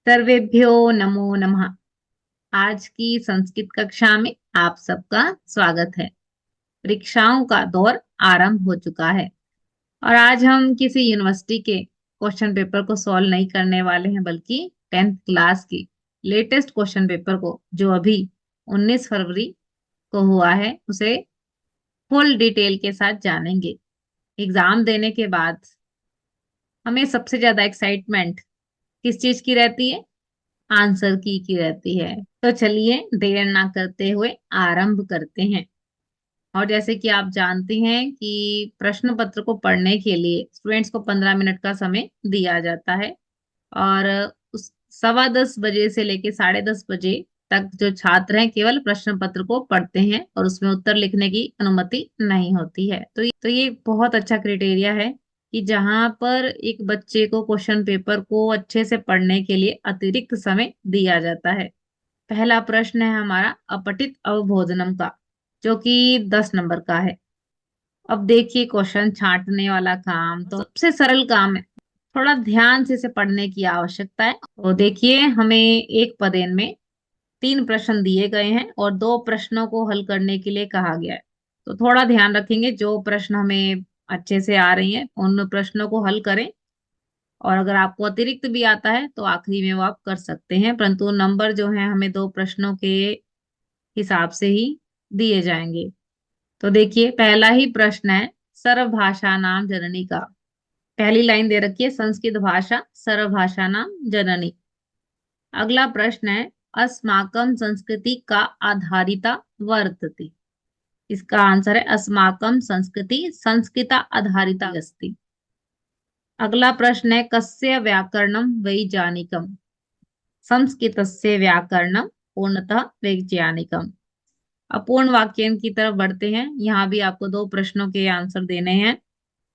सर्वेभ्यो नमो नमः। आज की संस्कृत कक्षा में आप सबका स्वागत है। परीक्षाओं का दौर आरंभ हो चुका है और आज हम किसी यूनिवर्सिटी के क्वेश्चन पेपर को सॉल्व नहीं करने वाले हैं, बल्कि 10th क्लास की लेटेस्ट क्वेश्चन पेपर को, जो अभी 19 फरवरी को हुआ है, उसे फुल डिटेल के साथ जानेंगे। एग्जाम देने के बाद हमें सबसे ज्यादा एक्साइटमेंट किस चीज की रहती है? आंसर की रहती है। तो चलिए देर ना करते हुए आरंभ करते हैं। और जैसे कि आप जानते हैं कि प्रश्न पत्र को पढ़ने के लिए स्टूडेंट्स को 15 मिनट का समय दिया जाता है। और उस 10:15 से लेके 10:30 तक जो छात्र हैं केवल प्रश्न पत्र को पढ़ते हैं और उसमें उत्तर लिखने की अनुमति नहीं होती है। तो ये बहुत अच्छा क्राइटेरिया है कि जहां पर एक बच्चे को क्वेश्चन पेपर को अच्छे से पढ़ने के लिए अतिरिक्त समय दिया जाता है। पहला प्रश्न है हमारा अपठित अवबोधनम का, जो कि 10 नंबर का है। अब देखिए, क्वेश्चन छांटने वाला काम तो सबसे सरल काम है। थोड़ा ध्यान से इसे पढ़ने की आवश्यकता है। तो देखिए, हमें एक पदेन में 3 प्रश्न दिए गए हैं और 2 प्रश्नों को हल करने के लिए कहा गया है। तो थोड़ा ध्यान रखेंगे, जो प्रश्न हमें अच्छे से आ रही हैं उन प्रश्नों को हल करें। और अगर आपको अतिरिक्त भी आता है तो आखिरी में वो आप कर सकते हैं, परंतु नंबर जो है हमें 2 प्रश्नों के हिसाब से ही दिए जाएंगे। तो देखिए, पहला ही प्रश्न है सर्वभाषा नाम जननी का। पहली लाइन दे रखी है संस्कृत भाषा सर्वभाषा नाम जननी। अगला प्रश्न है अस्माकम संस्कृति का आधारिता वर्तते। इसका आंसर है अस्माकम संस्कृति संस्कृता आधारिता अस्ति। अगला प्रश्न है कस्य व्याकरणम वैज्ञानिकम। संस्कृतस्य व्याकरणम पूर्णतः वैज्ञानिकम। अपूर्ण वाक्य की तरफ बढ़ते हैं। यहाँ भी आपको 2 प्रश्नों के आंसर देने हैं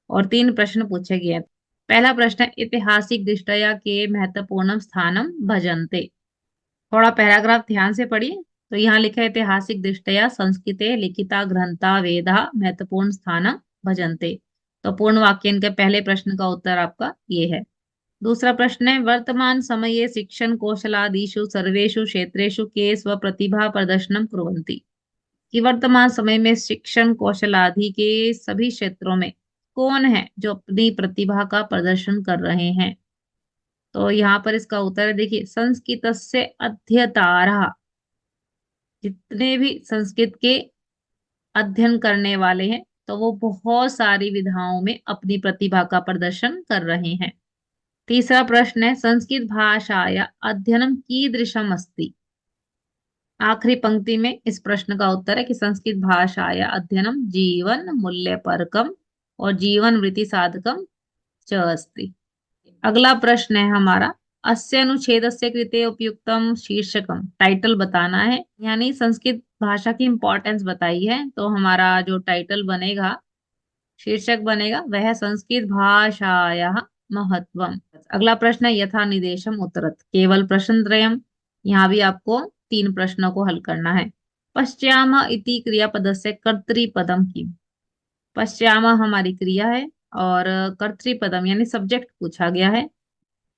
और 3 प्रश्न पूछे गए हैं। पहला प्रश्न है ऐतिहासिक दृष्टया के महत्वपूर्ण स्थानम भजन्ते। थोड़ा पैराग्राफ ध्यान से पढ़िए। तो यहाँ लिखा है ऐतिहासिक दृष्टया संस्कृते लिखिता ग्रंथा वेदा महत्वपूर्ण स्थानम भजन्ते। तो पूर्ण वाक्य के पहले प्रश्न का उत्तर आपका ये है। दूसरा प्रश्न है वर्तमान समये शिक्षण कौशलादिषु सर्वेषु क्षेत्रेषु के स्व प्रतिभा प्रदर्शनम कुर्वन्ति। कि वर्तमान समय में शिक्षण कौशल आदि के सभी क्षेत्रों में कौन है जो अपनी प्रतिभा का प्रदर्शन कर रहे हैं? तो यहाँ पर इसका उत्तर है, देखिए संस्कृतस्य अध्येतारः। जितने भी संस्कृत के अध्ययन करने वाले हैं तो वो बहुत सारी विधाओं में अपनी प्रतिभा का प्रदर्शन कर रहे हैं। तीसरा प्रश्न है संस्कृत भाषाया अध्ययनम कीदृशम अस्ति। आखिरी पंक्ति में इस प्रश्न का उत्तर है कि संस्कृत भाषाया अध्ययनम जीवन मूल्य परकम और जीवन वृत्ति साधकम च अस्ति। अगला प्रश्न है हमारा अस्य अनुच्छेदस्य कृते उपयुक्तम शीर्षकम। टाइटल बताना है, यानी संस्कृत भाषा की इंपॉर्टेंस बताई है। तो हमारा जो टाइटल बनेगा, शीर्षक बनेगा, वह संस्कृत भाषाया महत्वम। अगला प्रश्न है यथा निदेशम उत्तरत। केवल प्रश्न त्रयम। यहाँ भी आपको 3 प्रश्नों को हल करना है। पश्चाम इति क्रियापद से कर्तृपदम की। पश्चाम हमारी क्रिया है और कर्तृपदम यानी सब्जेक्ट पूछा गया है।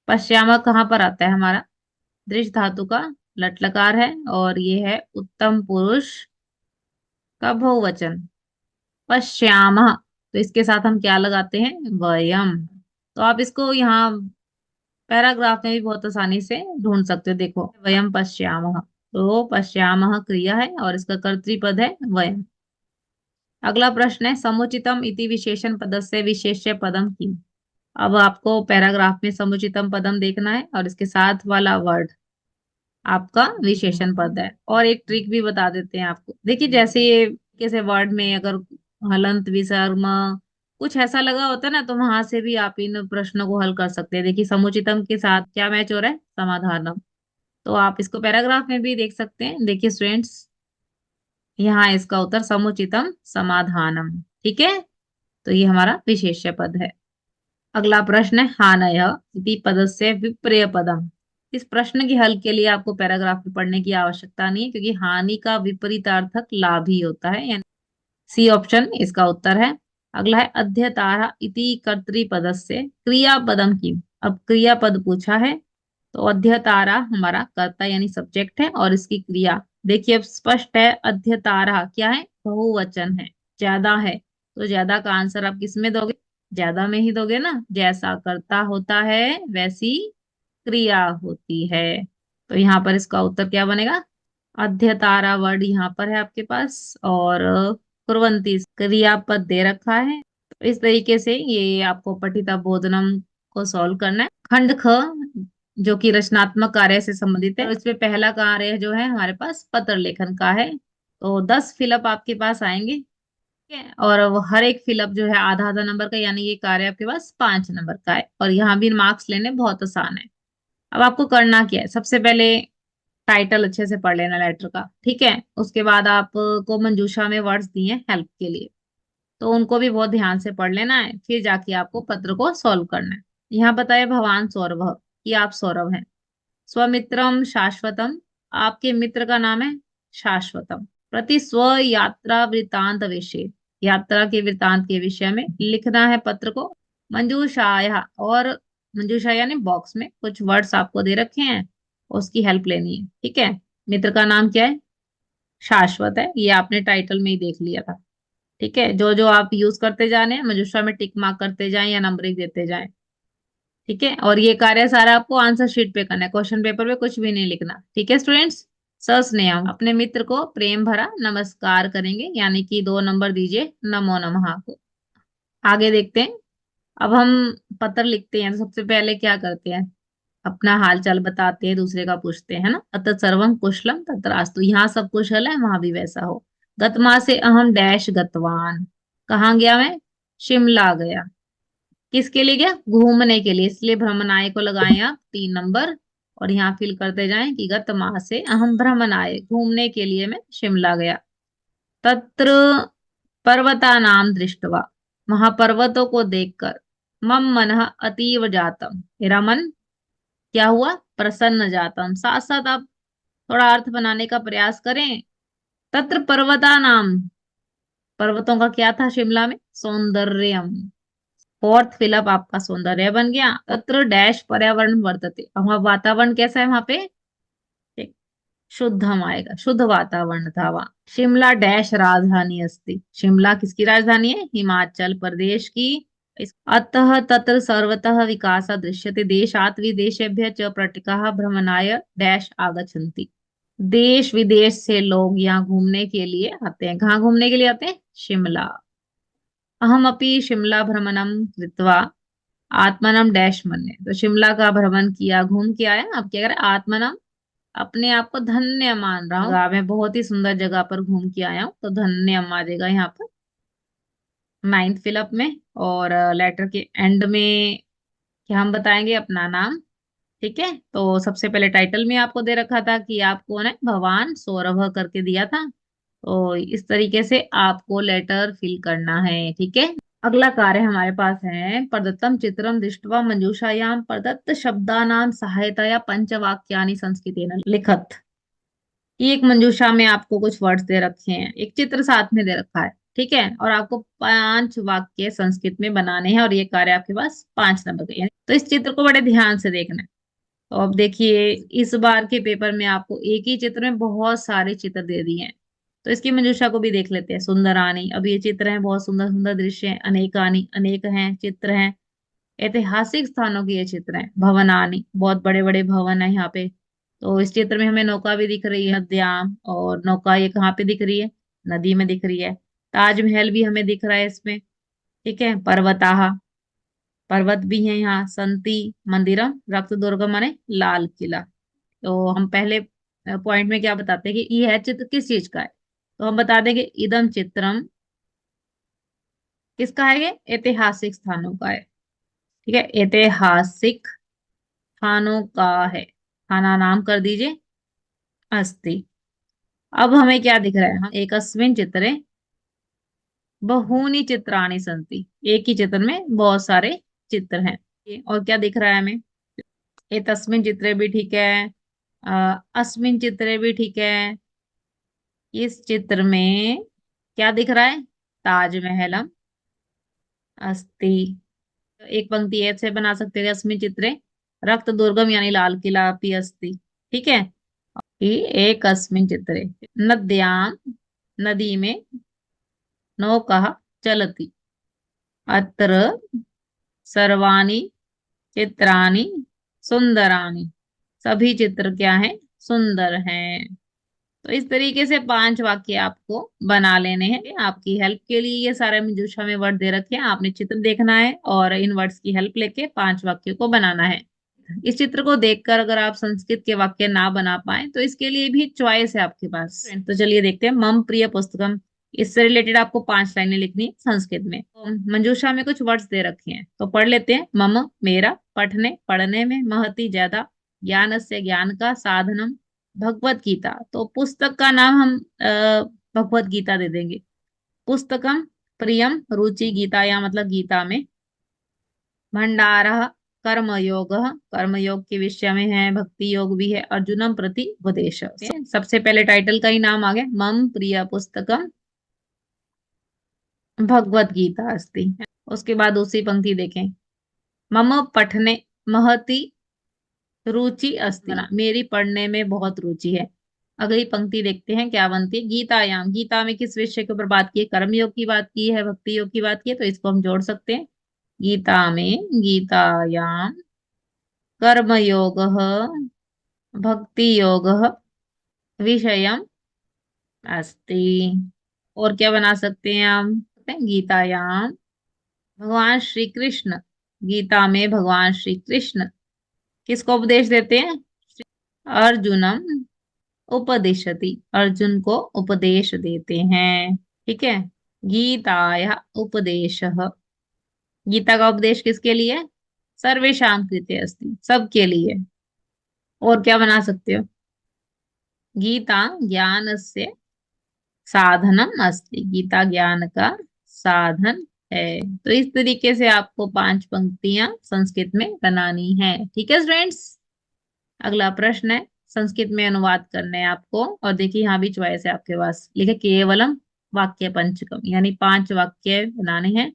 पश्चाम कहाँ पर आता है? हमारा दृश्य धातु का लट लकार है और ये है उत्तम पुरुष का बहुवचन पश्याम। तो इसके साथ हम क्या लगाते हैं? वयम। तो आप इसको यहाँ पैराग्राफ में भी बहुत आसानी से ढूंढ सकते हो। देखो, वयम पश्यामः। तो पश्यामः क्रिया है और इसका कर्तृपद है वयम। अगला प्रश्न है समुचितम इति विशेषण पदस्य विशेष्य पदम किम। अब आपको पैराग्राफ में समुचितम पदम देखना है और इसके साथ वाला वर्ड आपका विशेषण पद है। और एक ट्रिक भी बता देते हैं आपको। देखिए, जैसे ये कैसे वर्ड में अगर हलंत विसर्ग कुछ ऐसा लगा होता है ना, तो वहां से भी आप इन प्रश्नों को हल कर सकते हैं। देखिए, समुचितम के साथ क्या मैच हो रहा है? समाधानम। तो आप इसको पैराग्राफ में भी देख सकते हैं। देखिए स्टूडेंट्स, यहाँ इसका उत्तर समुचितम समाधानम। ठीक है, तो ये हमारा विशेष्य पद है। अगला प्रश्न है हानय इति पदस्य विपर्य पदम। इस प्रश्न के हल के लिए आपको पैराग्राफ में पढ़ने की आवश्यकता नहीं है, क्योंकि हानि का विपरीतार्थक लाभ ही होता है, यानी सी ऑप्शन इसका उत्तर है। अगला है अध्यतारा इति कर्तृपदस्य क्रियापदम की। अब क्रियापद पूछा है तो अध्यतारा हमारा कर्ता यानी सब्जेक्ट है, और इसकी क्रिया देखिए अब स्पष्ट है। अध्यतारा क्या है? बहुवचन है, ज्यादा है। तो ज्यादा का आंसर आप किस में दोगे? ज्यादा में ही दोगे ना। जैसा कर्ता होता है वैसी क्रिया होती है। तो यहाँ पर इसका उत्तर क्या बनेगा? अध्यतारा वर्ड यहाँ पर है आपके पास, और कुर्वन्ती क्रियापद दे रखा है। तो इस तरीके से ये आपको पठिता बोधनम को सॉल्व करना है। खंड ख जो कि रचनात्मक कार्य से संबंधित है, और इसमें पहला कार्य जो है हमारे पास पत्र लेखन का है। तो 10 फिलअप आपके पास आएंगे, ठीक है। और वो हर एक फिलअप जो है आधा आधा नंबर का, यानी ये कार्य आपके पास 5 नंबर का है, और यहाँ भी मार्क्स लेने बहुत आसान है। अब आपको करना क्या है? सबसे पहले टाइटल अच्छे से पढ़ लेना लेटर का, ठीक है। उसके बाद आपको मंजूषा में वर्ड्स दिए हेल्प के लिए, तो उनको भी बहुत ध्यान से पढ़ लेना है। फिर जाके आपको पत्र को सॉल्व करना है। यहाँ बताया भगवान सौरभ कि आप सौरभ हैं। स्वमित्रम शाश्वतम, आपके मित्र का नाम है शाश्वतम। प्रति स्व यात्रा वृतांत विषय, यात्रा के वृतांत के विषय में लिखना है पत्र को। मंजूषाया, और मंजूषा यानी बॉक्स में कुछ वर्ड्स आपको दे रखे हैं, उसकी हेल्प लेनी है, ठीक है। मित्र का नाम क्या है? शाश्वत है, ये आपने टाइटल में ही देख लिया था, ठीक है। जो जो आप यूज करते जाने हैं मंजूषा में टिक मार्क करते जाएं या नंबरिंग देते जाएं, ठीक है। और ये कार्य सारा आपको आंसर शीट पे करना है, क्वेश्चन पेपर पे कुछ भी नहीं लिखना, ठीक है स्टूडेंट्स। सर स्नेह अपने मित्र को प्रेम भरा नमस्कार करेंगे, यानी कि 2 नंबर दीजिए नमो नमः को। आगे देखते हैं। अब हम पत्र लिखते हैं तो सबसे पहले क्या करते हैं? अपना हाल चाल बताते हैं, दूसरे का पूछते हैं ना। अतः सर्वम कुशलम तत्रास्तु, यहाँ सब कुशल है, वहां भी वैसा हो। गतमा से अहम डैश गतवान, कहाँ गया मैं? शिमला गया। किसके लिए गया? घूमने के लिए, इसलिए भ्रमणाय को लगाए आप 3 नंबर, और यहाँ फिल करते जाएं कि गत माह से अहम भ्रमणाय, घूमने के लिए मैं शिमला गया। तत्र पर्वता नाम दृष्टवा, वहां पर्वतों को देखकर मम मनः अतीव जातम, मेरा मन क्या हुआ? प्रसन्न जातम। साथ साथ आप थोड़ा अर्थ बनाने का प्रयास करें। तत्र पर्वता नाम, पर्वतों का क्या था शिमला में? सौंदर्यम। फोर्थ फिलअप आपका सौंदर्य बन गया। तत्र डैश पर्यावरण वर्तते, अब वहाँ वातावरण कैसा है वहां पे? एक शुद्धम आएगा, शुद्ध वातावरण था वहाँ। शिमला डैश राजधानी अस्ति, शिमला किसकी राजधानी है? हिमाचल प्रदेश की। अतः तत्र सर्वतः विकास दृश्यते, देशात् विदेशेभ्यः च पर्यटकाः भ्रमणाय डैश आगच्छन्ति, देश विदेश से लोग यहाँ घूमने के लिए आते हैं। कहाँ घूमने के लिए आते हैं? शिमला। अहम अपि शिमला भ्रमणम कृत्वा आत्मनम डैश मन्ये, तो शिमला का भ्रमण किया, घूम के आया। अब क्या करें? आत्मनम, अपने आप को धन्य मान रहा हूँ, मैं बहुत ही सुंदर जगह पर घूम के आया हूँ, तो धन्य आ जाएगा यहाँ पर 9th फिलअप में। और लेटर के एंड में क्या हम बताएंगे? अपना नाम, ठीक है। तो सबसे पहले टाइटल में आपको दे रखा था कि आप कौन है, भगवान सौरभ करके दिया था। तो इस तरीके से आपको लेटर फिल करना है, ठीक है। अगला कार्य हमारे पास है, प्रदत्तम चित्रम दृष्ट्वा मंजूषायाम प्रदत्त शब्दानाम सहायतया पंचवाक्यानि संस्कृतेन लिखत। ये एक मंजूषा में आपको कुछ वर्ड्स दे रखे हैं, एक चित्र साथ में दे रखा है, ठीक है। और आपको 5 वाक्य संस्कृत में बनाने हैं, और ये कार्य आपके पास 5 नंबर के हैं। तो इस चित्र को बड़े ध्यान से देखना है। तो अब देखिए, इस बार के पेपर में आपको एक ही चित्र में बहुत सारे चित्र दे दिए हैं। तो इसकी मंजूषा को भी देख लेते हैं। सुंदरानी, अब ये चित्र हैं, बहुत सुंदर सुंदर दृश्य हैं। अनेकानी, अनेक हैं चित्र हैं। ऐतिहासिक स्थानों के ये चित्र हैं। भवनानी, बहुत बड़े बड़े भवन है यहाँ पे। तो इस चित्र में हमें नौका भी दिख रही है, नद्याम, और नौका ये कहाँ पे दिख रही है? नदी में दिख रही है। ताजमहल भी हमें दिख रहा है इसमें, ठीक है। पर्वताहा, पर्वत भी है यहाँ। संति मंदिरम, रक्त दुर्ग माने लाल किला। तो हम पहले पॉइंट में क्या बताते हैं कि यह चित्र किस चीज का है? तो हम बता देंगे इदम चित्रम किसका है? ये ऐतिहासिक स्थानों का है, ठीक है। ऐतिहासिक स्थानों का है, खाना नाम कर दीजिए अस्ति। अब हमें क्या दिख रहा है? हम एकस्मिन चित्रे बहूनि चित्राणि सन्ति, एक ही चित्र में बहुत सारे चित्र हैं। और क्या दिख रहा है हमें? ए तस्मिन चित्रे भी ठीक है, अस्मिन चित्रे भी ठीक है। इस चित्र में क्या दिख रहा है? ताजमहलम अस्ति। एक पंक्ति ऐसे बना सकते हैं, अस्मिन चित्रे रक्त दुर्गम यानी लाल किला अपि अस्ति। ठीक है। कि एकस्मिन् चित्रे नद्यां, नदी में, नौका चलति, अत्र सर्वाणि चित्राणि सुंदराणि, सभी चित्र क्या है, सुंदर हैं। तो इस तरीके से 5 वाक्य आपको बना लेने हैं। आपकी हेल्प के लिए ये सारे मंजूषा में वर्ड दे रखे हैं, आपने चित्र देखना है और इन वर्ड्स की हेल्प लेके 5 वाक्यों को बनाना है। इस चित्र को देखकर अगर आप संस्कृत के वाक्य ना बना पाए तो इसके लिए भी चॉइस है आपके पास। तो चलिए देखते हैं। मम प्रिय पुस्तकम, इससे रिलेटेड आपको 5 लाइनें लिखनी है संस्कृत में। तो मंजूषा में कुछ वर्ड्स दे रखे हैं तो पढ़ लेते हैं। मम मेरा, पठने पढ़ने में, महति ज्यादा, ज्ञान से ज्ञान का, साधनम भगवत गीता, तो पुस्तक का नाम हम भगवत गीता दे देंगे। पुस्तकम प्रियम, रुचि गीता या मतलब गीता में। भंडारः कर्मयोग, कर्मयोग के विषय में है, भक्ति योग भी है। अर्जुनम प्रति उपदेश, सबसे पहले टाइटल का ही नाम आ गया, मम प्रिय पुस्तकम भगवत गीता अस्ति। उसके बाद दूसरी पंक्ति देखें। मम पठने महति रुचि अस्ति, मेरी पढ़ने में बहुत रुचि है। अगली पंक्ति देखते हैं क्या बनती है। गीतायाम, गीता में किस विषय के ऊपर बात की है, कर्म योग की बात की है, भक्ति योग की बात की है, तो इसको हम जोड़ सकते हैं। गीता में, गीतायाम कर्मयोग भक्ति योग विषयम अस्ति। और क्या बना सकते हैं हम, गीतायाम भगवान श्री कृष्ण, गीता में भगवान श्री कृष्ण किसको उपदेश देते हैं, अर्जुनम उपदिशति, अर्जुन को उपदेश देते हैं। ठीक है। गीताया उपदेश, गीता का उपदेश किसके लिए, सर्वेशाम कृते अस्ति, सबके लिए। और क्या बना सकते हो, गीता ज्ञान से साधनम अस्ति, गीता ज्ञान का साधन है। तो इस तरीके से आपको 5 पंक्तियां संस्कृत में बनानी है। ठीक है फ्रेंड्स। अगला प्रश्न है, संस्कृत में अनुवाद करने हैं आपको। और देखिए यहाँ भी चॉइस है आपके पास, लिखे केवलम वाक्य पंचकम, यानी 5 वाक्य बनाने हैं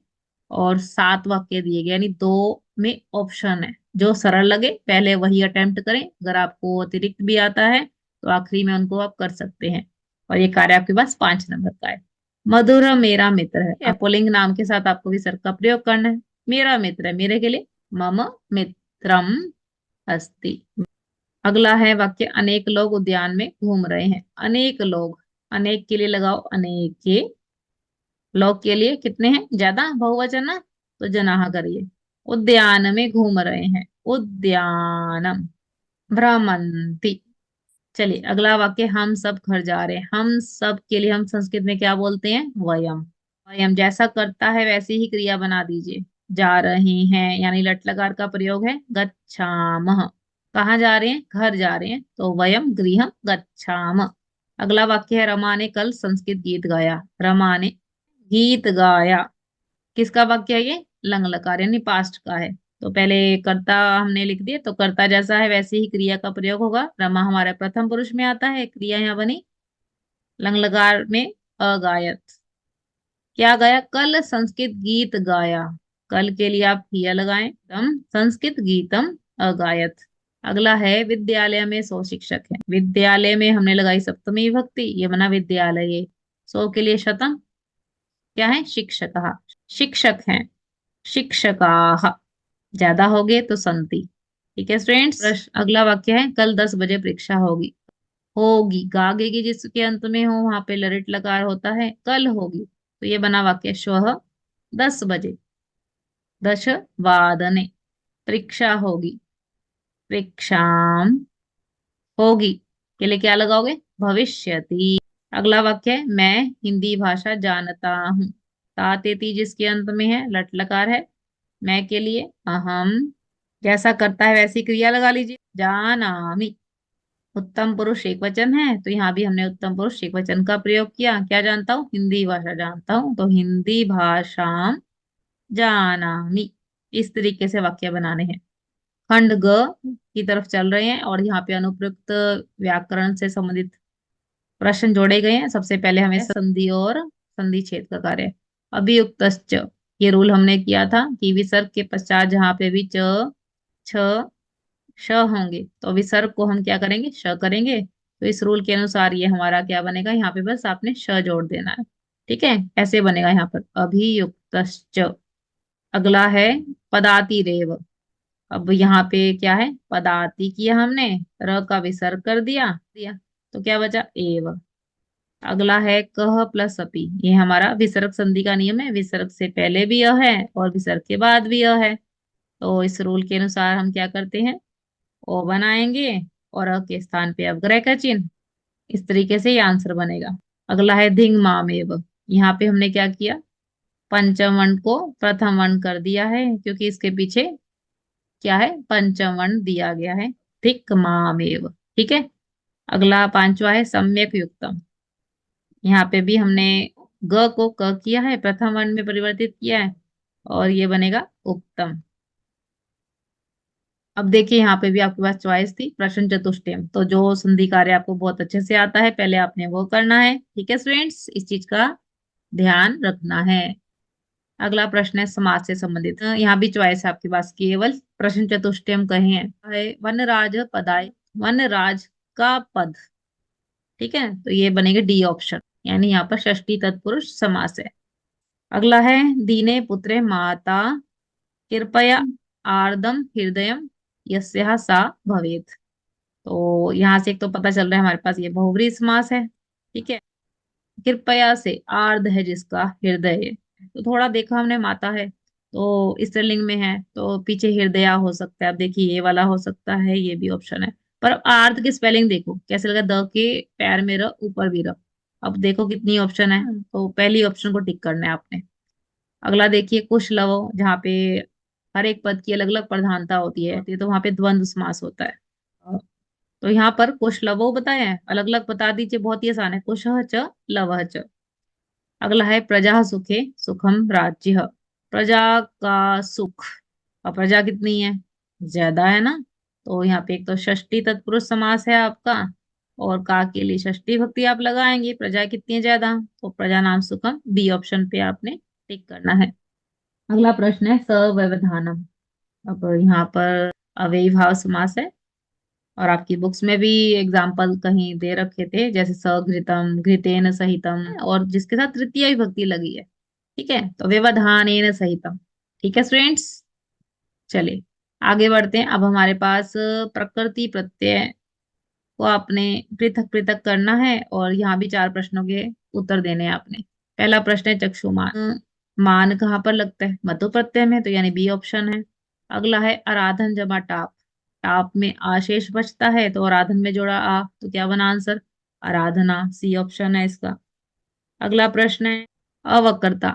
और 7 वाक्य दिए गए, यानी 2 में ऑप्शन है। जो सरल लगे पहले वही अटेम्प्ट करें, अगर आपको अतिरिक्त भी आता है तो आखिरी में उनको आप कर सकते हैं। और ये कार्य आपके पास 5 नंबर का है। मधुर मेरा मित्र है, पुल्लिंग नाम के साथ आपको विसर्ग का प्रयोग करना है। मेरा मित्र है, मेरे के लिए मम मित्रम अस्ति। अगला है वाक्य, अनेक लोग उद्यान में घूम रहे हैं। अनेक लोग, अनेक के लिए लगाओ अनेक के, लोग के लिए कितने हैं, ज्यादा, बहुवचन ना, तो जनाह करिए। उद्यान में घूम रहे हैं, उद्यानम भ्रमंती। चलिए अगला वाक्य, हम सब घर जा रहे हैं। हम सब के लिए हम संस्कृत में क्या बोलते हैं, वयम। वयम जैसा करता है वैसी ही क्रिया बना दीजिए। जा रहे हैं यानी लट लकार का प्रयोग है। गच्छामः, कहाँ जा रहे हैं, घर जा रहे हैं, तो वयम गृहम गच्छाम। अगला वाक्य है, रमा ने कल संस्कृत गीत गाया। रमा ने गीत गाया, किसका वाक्य है ये, लंग लकार यानी पास्ट का है। तो पहले कर्ता हमने लिख दिया, तो कर्ता जैसा है वैसे ही क्रिया का प्रयोग होगा। रमा हमारे प्रथम पुरुष में आता है, क्रिया यहाँ बनी लंग लकार में अगायत। क्या गाया, कल संस्कृत गीत गाया। कल के लिए आप किया लगाएं, तम संस्कृत गीतम अगायत। अगला है, विद्यालय में 100 शिक्षक हैं। विद्यालय में हमने लगाई सप्तमी विभक्ति, ये बना विद्यालय। 100 के लिए शतम क्या है, शिक्षक, शिक्षक हैं, शिक्षकाः। ज्यादा हो गए तो संति। ठीक है फ्रेंड्स। अगला वाक्य है, कल 10 बजे परीक्षा होगी। होगी गागे की जिसके अंत में हो वहां पे लरिट लकार होता है, कल होगी, तो ये बना वाक्य, श्वः 10 बजे, दश वादने परीक्षा होगी, परीक्षाम होगी के लिए क्या लगाओगे, भविष्यति। अगला वाक्य है, मैं हिंदी भाषा जानता हूँ। तातेती जिसके अंत में है, लट लकार है। मैं के लिए अहम, जैसा करता है वैसी क्रिया लगा लीजिए, जानामि। उत्तम पुरुष एक वचन है, तो यहाँ भी हमने उत्तम पुरुष एक वचन का प्रयोग किया। क्या जानता हूँ, हिंदी भाषा जानता हूँ, तो हिंदी भाषा जानामि। इस तरीके से वाक्य बनाने हैं। खंड ग की तरफ चल रहे हैं और यहाँ पे अनुप्रयुक्त व्याकरण से संबंधित प्रश्न जोड़े गए हैं। सबसे पहले हमें संधि और संधि छेद का कार्य। अभियुक्तश्च, ये रूल हमने किया था कि विसर्ग के पश्चात जहाँ पे भी च, छ, श होंगे तो विसर्ग को हम क्या करेंगे, श करेंगे। तो इस रूल के अनुसार ये हमारा क्या बनेगा, यहाँ पे बस आपने श जोड़ देना है। ठीक है, ऐसे बनेगा यहाँ पर अभियुक्तश्च। अगला है पदाति रेव। अब यहाँ पे क्या है, पदाति किया हमने, र का विसर्ग कर दिया दिया, तो क्या बचा एव। अगला है कह प्लस अपि। ये हमारा विसर्ग संधि का नियम है, विसर्ग से पहले भी अ है और विसर्ग के बाद भी अ है। तो इस रूल के अनुसार हम क्या करते हैं, ओ बनाएंगे और अ के स्थान पे अवग्रह का चिन्ह। इस तरीके से ये आंसर बनेगा। अगला है धिंग मामेव। यहाँ पे हमने क्या किया, पंचम वर्ण को प्रथम वर्ण कर दिया है, क्योंकि इसके पीछे क्या है, पंचम वर्ण दिया गया है। धिक मामेव। ठीक है। अगला पांचवा है सम्यक युक्तम। यहाँ पे भी हमने ग को क किया है, प्रथम वर्ण में परिवर्तित किया है, और ये बनेगा उक्तम। अब देखिए यहाँ पे भी आपके पास चॉइस थी प्रश्न चतुष्टयम, तो जो संधि कार्य आपको बहुत अच्छे से आता है पहले आपने वो करना है। ठीक है स्टूडेंट्स, इस चीज का ध्यान रखना है। अगला प्रश्न है समाज से संबंधित। यहाँ भी चॉइस है आपके पास, केवल प्रश्न चतुष्टयम कहे हैं। वनराज पदाय, वनराज का पद। ठीक है, तो ये बनेगा डी ऑप्शन, यानी यहाँ पर षष्ठी तत्पुरुष समास है। अगला है दीने पुत्रे माता कृपया आर्दम हृदयम यस्याः सा भवेत्। तो यहाँ से एक तो पता चल रहा है हमारे पास ये बहुव्रीहि समास है। ठीक है, कृपया से आर्ध है जिसका हृदय है। तो थोड़ा देखा हमने, माता है तो स्त्रीलिंग में है, तो पीछे हृदया हो सकता है। अब देखिए ये वाला हो सकता है, ये भी ऑप्शन है। पर अब आर्ध की स्पेलिंग देखो कैसे लगा, द के पैर में र, ऊपर भी र। अब देखो कितनी ऑप्शन है, तो पहली ऑप्शन को टिक करना है आपने। अगला देखिए कुशलवो, जहाँ पे हर एक पद की अलग अलग प्रधानता होती है, तो वहां पे द्वंद्व समास होता है। तो यहाँ पर कुशलवो बताया है, अलग अलग बता दीजिए, बहुत ही आसान है, कुशः च लवः च। अगला है प्रजा सुखे सुखम राज्य। प्रजा का सुख, और प्रजा कितनी है, ज्यादा है ना। तो यहाँ पे एक तो षष्ठी तत्पुरुष समास है आपका, और का के लिए षष्ठी भक्ति आप लगाएंगे, प्रजा कितनी है, ज्यादा, तो प्रजा नाम सुखम, बी ऑप्शन पे आपने टिक करना है। अगला प्रश्न है सव्यवधानम। अब यहाँ पर अव्ययी भाव समास है, और आपकी बुक्स में भी एग्जाम्पल कहीं दे रखे थे, जैसे सघृतम, घृतेन सहितम, और जिसके साथ तृतीय विभक्ति लगी है। ठीक है, तो व्यवधानेन सहितम। ठीक है स्टूडेंट्स, चलिए आगे बढ़ते हैं। अब हमारे पास प्रकृति प्रत्यय को आपने पृथक पृथक करना है, और यहाँ भी चार प्रश्नों के उत्तर देने हैं आपने। पहला प्रश्न है चक्षुमान। मान कहाँ पर लगता है, मधु प्रत्यय में, तो यानी बी ऑप्शन है। अगला है आराधन जमा टाप। टाप में आशेष बचता है, तो आराधन में जोड़ा आ, तो क्या बना आंसर, आराधना, सी ऑप्शन है इसका। अगला प्रश्न है अवक्रता।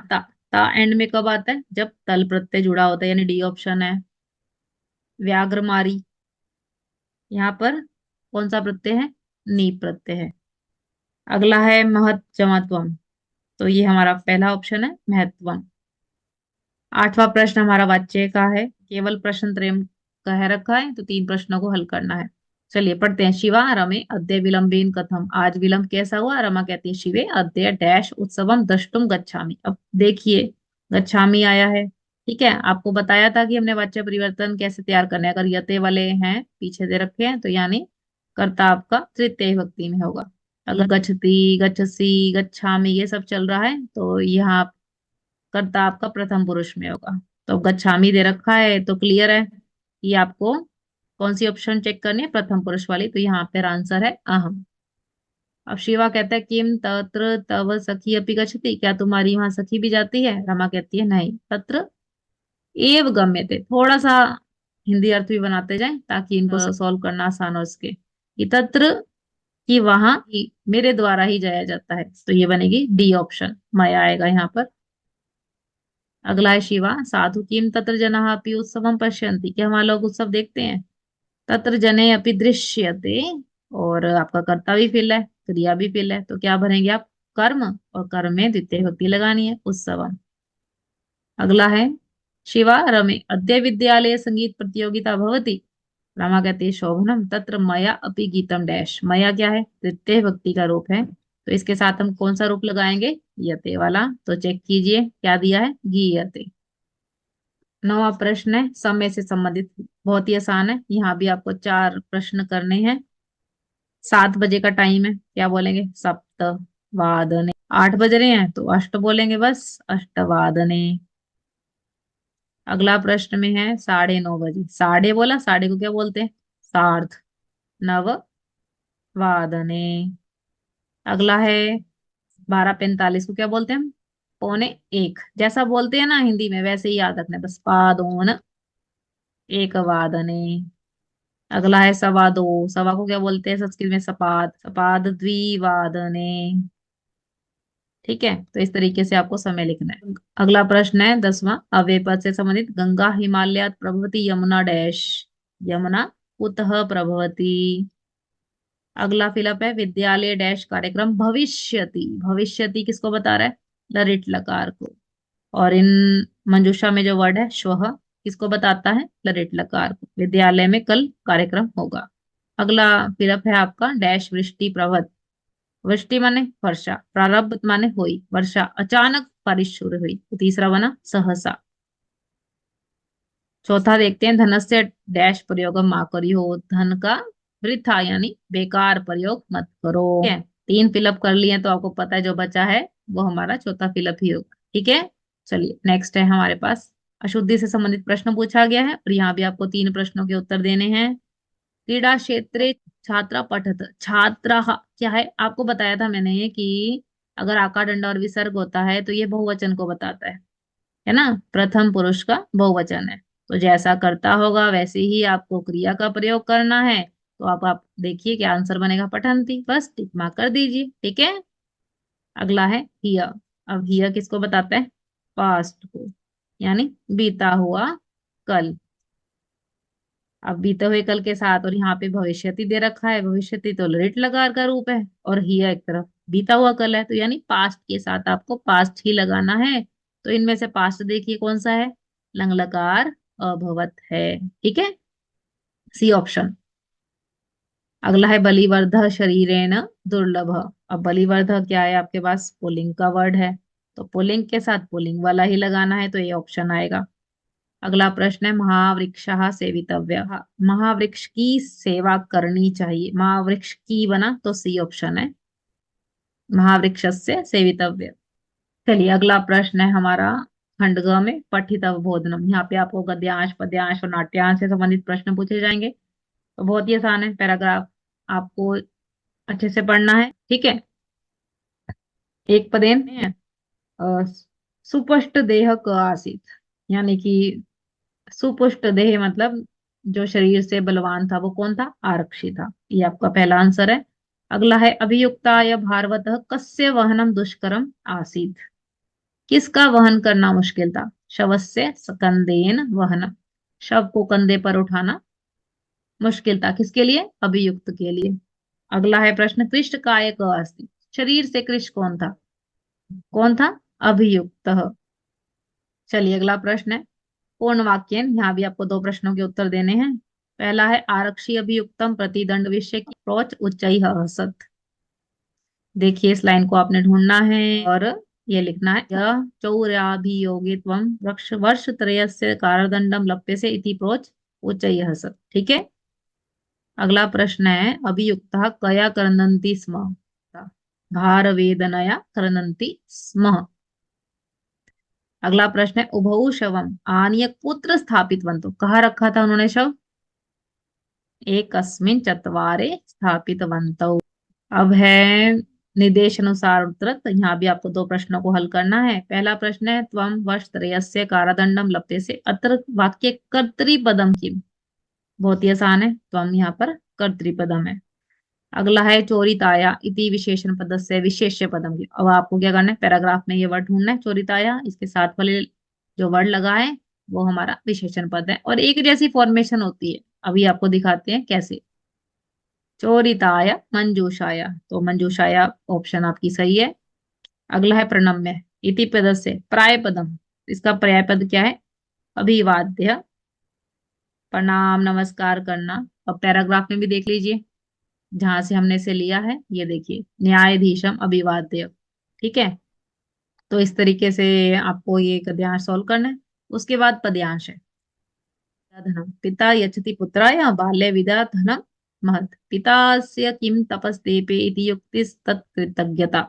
ता एंड में कब आता है, जब तल प्रत्यय जुड़ा होता है, यानी डी ऑप्शन है। व्याघ्रमारी, यहाँ पर कौन सा प्रत्यय है, नी प्रत्यय है। अगला है महत जमत्वम, तो ये हमारा पहला ऑप्शन है महत्वम। आठवां प्रश्न हमारा वाच्य का है, केवल प्रश्न त्रयम कह रखा है, तो तीन प्रश्नों को हल करना है। चलिए पढ़ते हैं। शिवा रमे अद्य विलंबेन कथम। आज विलंब कैसा हुआ, रमा कहती है शिवे अद्य डैश उत्सवम द्रष्टुम गच्छामि। अब देखिए गच्छामि आया है। ठीक है, आपको बताया था कि हमने वाच्य परिवर्तन कैसे तैयार करना है। अगर यते वाले हैं पीछे दे रखे हैं, तो यानी कर्ता आपका तृतीय विभक्ति में होगा। अगर गच्छति, गच्छसी, गच्छामि ये सब चल रहा है, तो यहाँ कर्ता आपका प्रथम पुरुष में होगा। तो गच्छामी दे रखा है तो क्लियर है, ये आपको कौन सी ऑप्शन चेक करनी है, प्रथम पुरुष वाली, तो यहाँ पे आंसर है अहम। अब शिवा कहता है किम तत्र तव सखी अपि गच्छति, क्या तुम्हारी वहां सखी भी जाती है, रमा कहती है नहीं। तत्र एव गम्यते, थोड़ा सा हिंदी अर्थ भी बनाते जाएं ताकि इनको सॉल्व करना आसान हो इसके, कि तत्र कि वहां ही मेरे द्वारा ही जाया जाता है, तो ये बनेगी डी ऑप्शन, माया आएगा यहाँ पर। अगला है शिवा साधु किम तत्र जनाः अपि उत्सवम पश्यन्ति, क्या वहां लोग उत्सव देखते हैं। तत्र जने अपि दृश्यते, और आपका कर्ता भी फिल है, क्रिया भी फिल है, तो क्या भरेंगे आप, कर्म, और कर्म में द्वितीय विभक्ति लगानी है, उत्सवम। अगला है शिवा रमे अद्य विद्यालय संगीत प्रतियोगिता भवति, रमा कहती है शोभनम तत्र मया अपि गीतम डैश। मया क्या है, तृतीय भक्ति का रूप है, तो इसके साथ हम कौन सा रूप लगाएंगे, यते वाला। तो चेक कीजिए क्या दिया है, गीयते। 9वां प्रश्न है समय से संबंधित, बहुत ही आसान है। यहाँ भी आपको 4 प्रश्न करने हैं। 7 बजे का टाइम है, क्या बोलेंगे? सप्त वादने। 8 बज रहे हैं तो अष्ट बोलेंगे, बस अष्टवादने। अगला प्रश्न में है 9:30 बजे, साढ़े बोला, साढ़े को क्या बोलते हैं? सार्ध नव वादने। अगला है 12:45 को क्या बोलते हैं हम? पौने एक। जैसा बोलते हैं ना हिंदी में वैसे ही याद रखना है, बस पादोन एक वादने। अगला है 2:15, सवा को क्या बोलते हैं संस्कृत में? सपाद सपाद द्विवादने। ठीक है, तो इस तरीके से आपको समय लिखना है। अगला प्रश्न है 10वां, अव्यय पद से संबंधित। गंगा हिमालयात् प्रभवती यमुना डैश। यमुना कुतः प्रभवती। अगला फिलअप है विद्यालय डैश कार्यक्रम भविष्यति। भविष्यति किसको बता रहा है? लरिट लकार को। और इन मंजूषा में जो वर्ड है श्वः, किसको बताता है? लरिट लकार को। विद्यालय में कल कार्यक्रम होगा। अगला फिलअप है आपका डैश वृष्टि प्रवत। वृष्टि माने वर्षा, प्रारब्ध माने हुई वर्षा, अचानक बारिश शुरू हुई, तो तीसरा बना सहसा। चौथा देखते हैं धनस्य डैश प्रयोग मा करियो। धन का वृथा यानी बेकार प्रयोग मत करो। ठीक है, 3 फिलअप कर लिए तो आपको पता है जो बचा है वो हमारा चौथा फिलअप ही होगा। ठीक है, चलिए नेक्स्ट है हमारे पास अशुद्धि से संबंधित प्रश्न पूछा गया है, और यहाँ भी आपको 3 प्रश्नों के उत्तर देने हैं। क्रीड़ा क्षेत्रे छात्रा पठत। छात्रा क्या है? आपको बताया था मैंने कि अगर आकार डंडा और विसर्ग होता है तो ये बहुवचन को बताता है ना, प्रथम पुरुष का बहुवचन है। तो जैसा करता होगा वैसे ही आपको क्रिया का प्रयोग करना है। तो आप देखिए क्या आंसर बनेगा? पठंती। बस टिक मार्क कर दीजिए। ठीक है, अगला है हिय। अब हिय किसको बताता है? पास्ट को, यानी बीता हुआ कल। अब बीते हुए कल के साथ और यहाँ पे भविष्यति दे रखा है। भविष्यति तो लिट लकार का रूप है, और हिय एक तरफ बीता हुआ कल है, तो यानी पास्ट के साथ आपको पास्ट ही लगाना है। तो इनमें से पास्ट देखिए कौन सा है? लंग लकार अभवत है। ठीक है, सी ऑप्शन। अगला है बलिवर्ध शरीरेण दुर्लभ। अब बलिवर्ध क्या है आपके पास? पुल्लिंग का वर्ड है, तो पुल्लिंग के साथ पुल्लिंग वाला ही लगाना है, तो ये ऑप्शन आएगा। अगला प्रश्न है महावृक्ष सेवितव्य। महावृक्ष की सेवा करनी चाहिए। महावृक्ष की बना तो सी ऑप्शन है, महावृक्ष से सेवितव्य। चलिए अगला प्रश्न है हमारा खंड ग में पठित अवबोधनम। यहाँ पे आपको गद्यांश पद्यांश और नाट्यांश से संबंधित प्रश्न पूछे जाएंगे। तो बहुत ही आसान है, पैराग्राफ आपको अच्छे से पढ़ना है। ठीक है, एक पदेन है अ, सुपुष्ट देह क आसीत, यानी कि सुपुष्ट देह मतलब जो शरीर से बलवान था वो कौन था? आरक्षी था। ये आपका पहला आंसर है। अगला है अभियुक्ताय भारवतः कस्य वहनम दुष्करम आसीत। किसका वहन करना मुश्किल था? शवस्य स्कंदेन वहनम। शव को कंधे पर उठाना मुश्किल था, किसके लिए? अभियुक्त के लिए। अगला है प्रश्न कृष्ट काय क अस्ति। शरीर से कृष्ट कौन था? कौन था? अभियुक्त। चलिए अगला प्रश्न है पूर्ण वाक्य। यहाँ भी आपको 2 प्रश्नों के उत्तर देने हैं। पहला है आरक्षी अभियुक्तम प्रतिदंड विषय की प्रोच उच्चई हसत। देखिए इस लाइन को आपने ढूंढना है और ये लिखना है यह चौर्याभियोगित्वम वृक्ष वर्ष त्रयस्य कारादंडम लप्यसे इति प्रोच उच्चई हसत। ठीक है, अगला प्रश्न है अभियुक्तः कया क्रन्दन्ति स्म। भार वेदनया क्रन्दन्ति स्म। अगला प्रश्न है उभौ शवम आनीय कुत्र स्थापितवन्तौ। कहाँ रखा था उन्होंने शव? एकस्मिन् चत्वारे स्थापितवन्तौ। अब है निर्देशानुसार उत्तर। तो यहाँ भी आपको 2 प्रश्नों को हल करना है। पहला प्रश्न है त्वं वर्ष त्रयस्य कारादंडम लप्यसे अत्र वाक्य कर्तृपदम किम। बहुत ही आसान है, त्वं यहाँ पर कर्तृपदम है। अगला है चोरिताया इति विशेषण पदस्य विशेष्य पदम की। अब आपको क्या करना है? पैराग्राफ में ये वर्ड ढूंढना है चोरिताया, इसके साथ वाले जो वर्ड लगा है वो हमारा विशेषण पद है, और एक जैसी फॉर्मेशन होती है। अभी आपको दिखाते हैं कैसे। चोरिताया मंजूषाया, तो मंजूषाया ऑप्शन आपकी सही है। अगला है प्रणम्य इति पद से प्राय पदम। इसका पर्याय पद क्या है? अभिवाद्य, प्रणाम नमस्कार करना। अब पैराग्राफ में भी देख लीजिए जहां से हमने से लिया है, ये देखिए न्यायाधीशम अभिवाद्य। ठीक है, तो इस तरीके से आपको ये गद्यांश सॉल्व करना है। उसके बाद पद्यांश है। धनम पिता यच्छति पुत्राय बाल्ये विद्या धनम महत् पितास्य किम तपस्तेपे इति युक्तिस्तत्कृतज्ञता।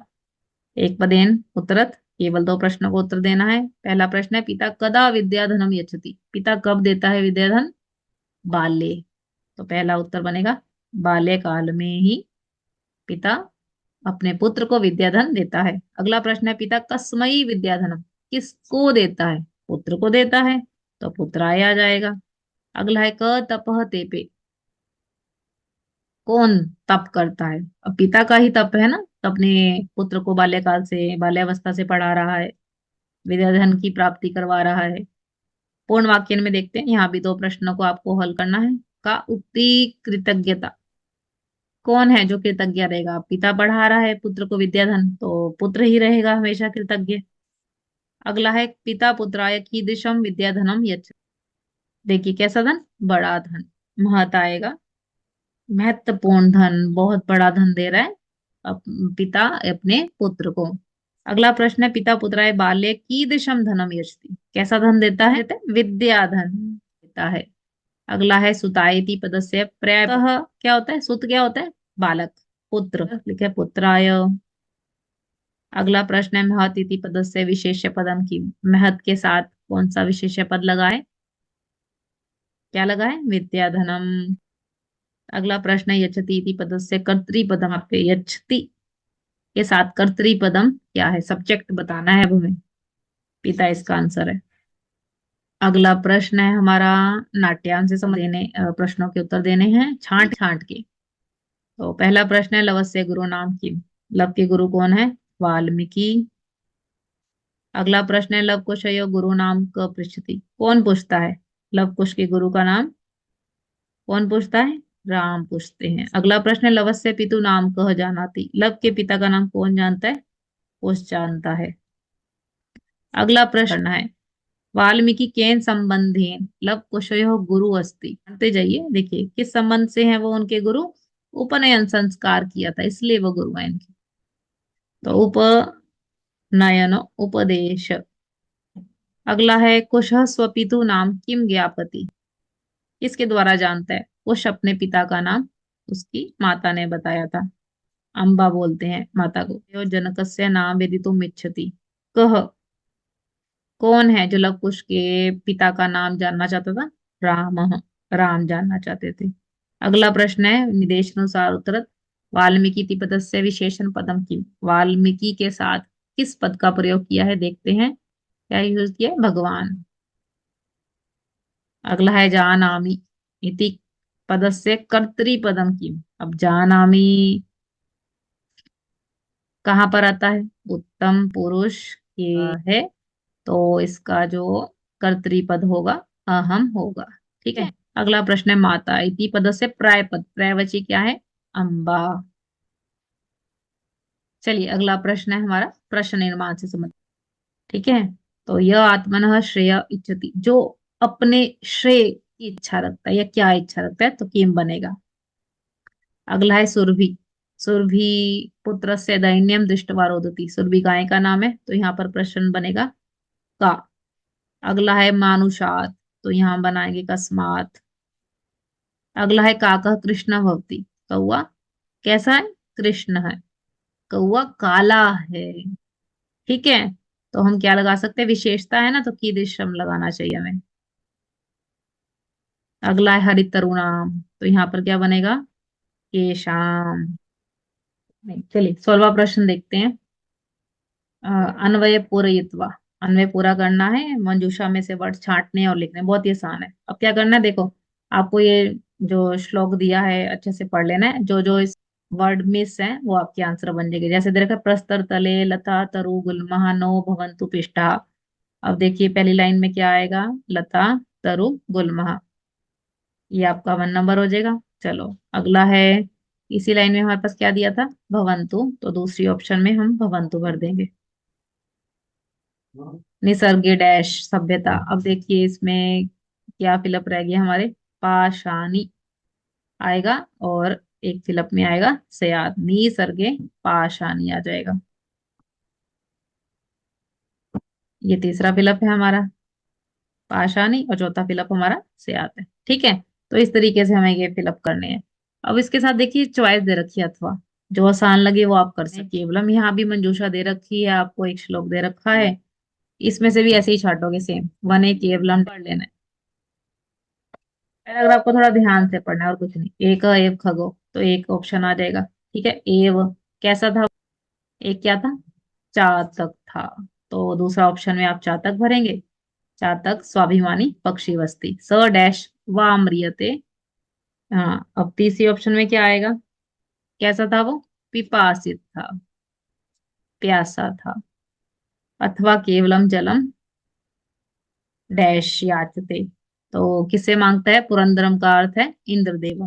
एक पदेन उत्तरत, केवल दो प्रश्नों को उत्तर देना है। पहला प्रश्न है, पिता कदा विद्याधनम यच्छति, पिता कब देता है विद्याधन? बाल्ये। तो पहला उत्तर बनेगा बाल्य काल में ही पिता अपने पुत्र को विद्याधन देता है। अगला प्रश्न है, पिता कस्मई विद्याधनम, किसको देता है? पुत्र को देता है, तो पुत्राय आ जाएगा। अगला है, क तपह तेपे, कौन तप करता है? अब पिता का ही तप है ना, तो अपने पुत्र को बाल्यकाल से, बाल्यावस्था से पढ़ा रहा है, विद्याधन की प्राप्ति करवा रहा है। पूर्ण वाक्य में देखते हैं, यहाँ भी दो प्रश्नों को आपको हल करना है। का उक्ति कृतज्ञता, कौन है जो कृतज्ञ रहेगा? पिता पढ़ा रहा है पुत्र को विद्याधन, तो पुत्र ही रहेगा हमेशा कृतज्ञ। अगला है, पिता पुत्राय कीदृशम विद्याधनम यच्छ, देखिए कैसा धन? बड़ा धन, महत आएगा, महत्वपूर्ण धन, बहुत बड़ा धन दे रहा है पिता अपने पुत्र को। अगला प्रश्न है, पिता पुत्राय बाल्ये कीदृशम धनम यच्छति, कैसा धन देता है? विद्या धन देता है। अगला है, सुतायति पदस्य प्रयतः, क्या होता है? सुत क्या होता है? बालक, पुत्र, लिखे पुत्राय। अगला प्रश्न है, महत इति पदस्य विशेष्य पदम की, महत के साथ कौन सा विशेष्य पद लगाए? क्या लगाए? विद्याधनम। अगला प्रश्न है, यच्छति इति पदस्य कर्तृपदम, आपके यच्छति के साथ कर्तृपदम क्या है? सब्जेक्ट बताना है अब हमें, पिता इसका आंसर है। अगला प्रश्न है हमारा, नाट्यांश से समझ देने प्रश्नों के उत्तर देने हैं छांट छांट के। तो पहला प्रश्न है, लवस्य गुरु नाम की, लव के गुरु कौन है? वाल्मीकि। अगला प्रश्न है, लव कुश गुरु नाम क पृच्छति, कौन पूछता है? लव कुश के गुरु का नाम कौन पूछता है? राम पूछते हैं। अगला प्रश्न है, लवस्य पितु नाम कह जानाति, लव के पिता का नाम कौन जानता है? कुश जानता है। अगला प्रश्न है, वाल्मीकि केन संबंधेन लव कुशयो गुरु अस्ति, जानते जाइए, देखिए किस संबंध से है वो उनके गुरु? उपनयन संस्कार किया था इसलिए वो गुरु है इनके। तो उपनयन उपदेश। अगला है, कुश स्वपितु नाम किम ज्ञापति, किसके द्वारा जानता है? कुश अपने पिता का नाम उसकी माता ने बताया था, अम्बा बोलते हैं माता को। यो जनकस्य नाम वेदितुम इच्छति, कह, कौन है जो लव कुश के पिता का नाम जानना चाहता था? राम, राम जानना चाहते थे। अगला प्रश्न है, निदेशानुसार उत्तर, वाल्मीकि पदस्य विशेषण पदम की, वाल्मीकि के साथ किस पद का प्रयोग किया है? देखते हैं क्या यूज किया है? भगवान। अगला है, जानामि इति पदस्य कर्तृपदम की, अब जानामि कहाँ पर आता है? उत्तम पुरुष के है, तो इसका जो कर्तृपद होगा अहम होगा। ठीक है। अगला प्रश्न है, माता इति पद से प्राय पद, प्रायवाची क्या है? अम्बा। चलिए अगला प्रश्न है हमारा प्रश्न निर्माण से संबंधित। ठीक है, तो यह आत्मनः श्रेय इच्छति, जो अपने श्रेय की इच्छा रखता है या क्या इच्छा रखता है, तो किम बनेगा। अगला है, सुरभि, सुरभि पुत्र से दैन्यम दृष्टवा रोदती, सुरभि गाय का नाम है, तो यहाँ पर प्रश्न बनेगा का। अगला है, मानुषात, तो यहाँ बनाएंगे कस्मात। अगला है, काकः कृष्ण भवति, कौआ कैसा है? कृष्ण है, कौआ काला है। ठीक है, तो हम क्या लगा सकते हैं? विशेषता है ना, तो कीदृशम लगाना चाहिए हमें। अगला है, हरित तरुणाम, तो यहाँ पर क्या बनेगा? केशाम। नहीं, चलिए 16वां प्रश्न देखते हैं। अन्वय पूरयित्वा, अन्वय पूरा करना है, मंजूषा में से वर्ड छांटने और लिखने, बहुत ही आसान है। अब क्या करना है, देखो आपको ये जो श्लोक दिया है अच्छे से पढ़ लेना है, जो जो इस वर्ड मिस है वो आपके आंसर बन जाएंगे। जैसे देखा, प्रस्तर तले लता तरु गुल्मः नो भवन्तु पिष्टा, अब देखिए पहली लाइन में क्या आएगा? लता तरु गुल्मः, ये आपका 1 नंबर हो जाएगा। चलो अगला है, इसी लाइन में हमारे पास क्या दिया था? भवन्तु, तो दूसरी ऑप्शन में हम भवन्तु भर देंगे। निसर्गे डैश सभ्यता, अब देखिए इसमें क्या फिलअप रह गया हमारे? पाषाणी आएगा, और एक फिलअप में आएगा सयाद, निसर्गे पाषाणी आ जाएगा। ये तीसरा फिलअप है हमारा। पाषाणी, और चौथा फिलअप हमारा से आता है। ठीक है, तो इस तरीके से हमें ये फिलअप करने हैं। अब इसके साथ देखिए चॉइस दे रखी है, अथवा जो आसान लगे वो आप कर सकते हैं। केवलम यहाँ भी मंजूषा दे रखी है, आपको एक श्लोक दे रखा है, इसमें से भी ऐसे ही छाटोगे सेम, वन ए केवलम पढ़ लेना है। अगर आपको थोड़ा ध्यान से पढ़ना है और कुछ नहीं। एक एव खगो, तो एक ऑप्शन आ जाएगा। ठीक है, एव कैसा था, एक क्या था, चातक था, तो दूसरा ऑप्शन में आप चातक भरेंगे। चातक स्वाभिमानी पक्षी वस्ती, स डैश वाम्रियते। हाँ, अब तीसरी ऑप्शन में क्या आएगा, कैसा था वो, पिपासित था, प्यासा था, अथवा केवलम जलम डैश याचते, तो किससे मांगता है, पुरंदरम का अर्थ है इंद्रदेव।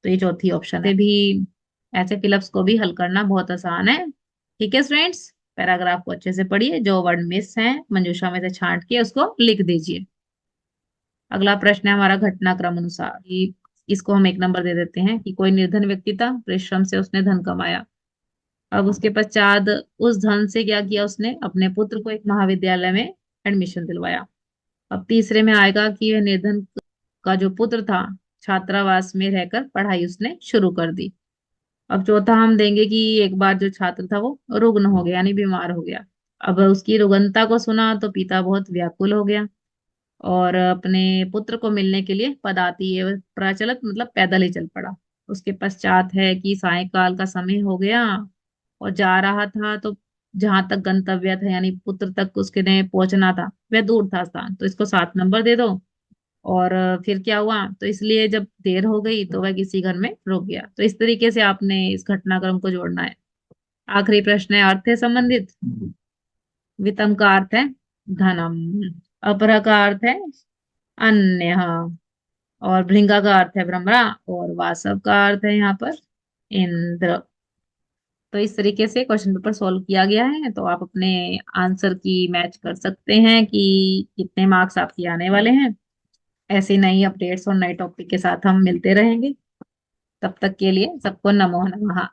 तो ये चौथी ऑप्शन है। भी ऐसे फिलअप्स को भी हल करना बहुत आसान है। ठीक है स्टूडेंट्स, पैराग्राफ को अच्छे से पढ़िए, जो वर्ड मिस हैं मंजूषा में से छांट के उसको लिख दीजिए। अगला प्रश्न है हमारा घटनाक्रम अनुसार, कि इसको हम एक नंबर दे देते हैं, कि कोई निर्धन व्यक्ति था, परिश्रम से उसने धन कमाया। अब उसके पश्चात उस धन से क्या किया, उसने अपने पुत्र को एक महाविद्यालय में एडमिशन दिलवाया। अब तीसरे में आएगा कि वह निर्धन का जो पुत्र था, छात्रावास में रहकर पढ़ाई उसने शुरू कर दी। अब चौथा हम देंगे कि एक बार जो छात्र था वो रुग्ण हो गया, यानी बीमार हो गया। अब उसकी रुग्णता को सुना तो पिता बहुत व्याकुल हो गया, और अपने पुत्र को मिलने के लिए पदाती एवं प्रचलित मतलब पैदल ही चल पड़ा। उसके पश्चात है कि सायंकाल का समय हो गया और जा रहा था, तो जहां तक गंतव्य था यानी पुत्र तक उसके ने पहुंचना था, वह दूर था स्थान, तो इसको 7 नंबर दे दो। और फिर क्या हुआ, तो इसलिए जब देर हो गई तो वह किसी घर में रुक गया। तो इस तरीके से आपने इस घटनाक्रम को जोड़ना है। आखिरी प्रश्न है अर्थ से संबंधित। वितम का अर्थ है धनम, अपरा का अर्थ है अन्य, और भृंगा का अर्थ है भ्रमरा, और वासव का अर्थ है यहाँ पर इंद्र। तो इस तरीके से क्वेश्चन पेपर सॉल्व किया गया है, तो आप अपने आंसर की मैच कर सकते हैं कि कितने मार्क्स आपके आने वाले हैं। ऐसे नई अपडेट्स और नए टॉपिक के साथ हम मिलते रहेंगे। तब तक के लिए सबको नमो नमः।